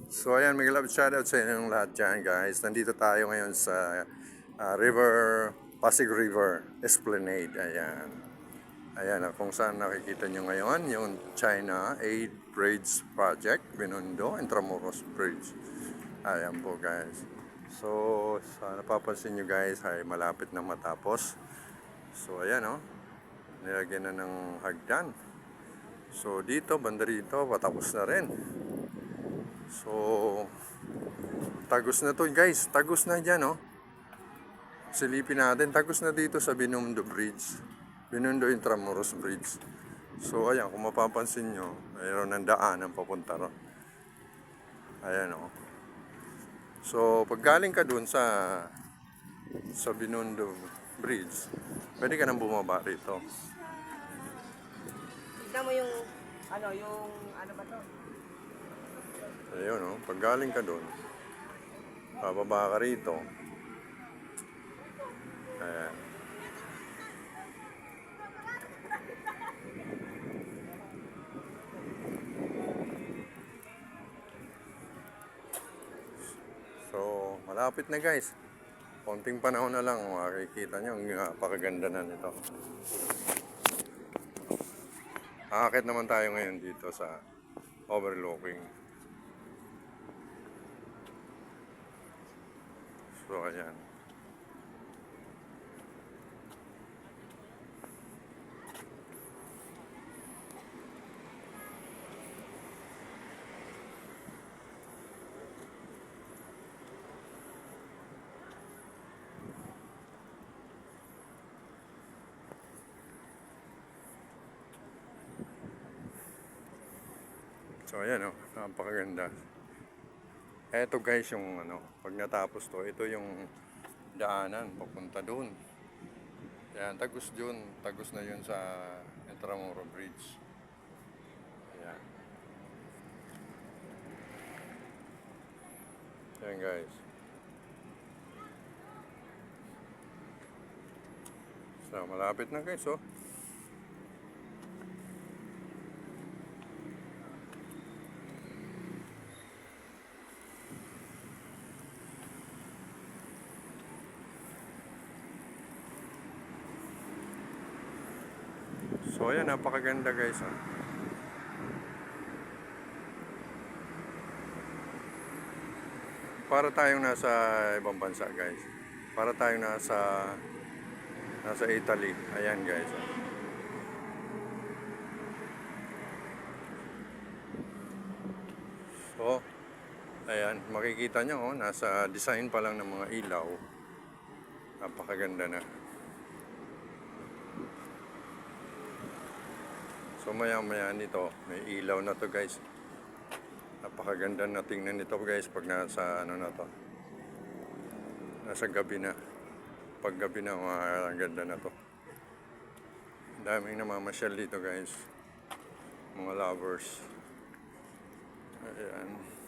So ayan, may love shoutout sa inyong lahat dyan guys. Nandito tayo ngayon sa Pasig River Esplanade. Ayan. Ayan, kung saan nakikita nyo ngayon, yung China Aid Bridge Project, Binondo, Intramuros Bridge. Ayan po guys. So, sa napapansin nyo guys, ay malapit na matapos. So ayan nilagyan na ng hagdan. So dito, banda rito, patapos na rin. So, tagos na to guys. Tagos na dyan Silipin natin. Tagos na dito sa Binondo Bridge. Binondo Intramuros Bridge. So, ayan. Kung mapapansin nyo, mayroon ng daan ang papunta ro. Ayan So, pag galing ka dun sa Binondo Bridge, pwede ka nang bumaba rito. Tignan mo yung ano ba to? Ayun pag galing ka dun, bababa ka rito. Ayan. So, malapit na guys. Konting panahon na lang, makikita nyo ang napakaganda na nito. Aakit naman tayo ngayon dito sa overlooking. So, ayan. So ayan napakaganda. Eto guys yung pag natapos to, ito yung daanan papunta doon. Ayan, tagos na yun sa Intramuros Bridge. Ayan. Ayan guys. So malapit na guys So ayan, napakaganda guys Para tayong nasa ibang bansa guys. Para tayong nasa Italy. Ayan guys So ayan, makikita nyo nasa design pa lang ng mga ilaw. Napakaganda na. So maya nito, may ilaw na to guys. Napakaganda na tingnan nito guys pag nasa na to. Nasa gabi na. Pag gabi na, ang ganda na to. Daming namamasyal dito guys. Mga lovers. Ayan.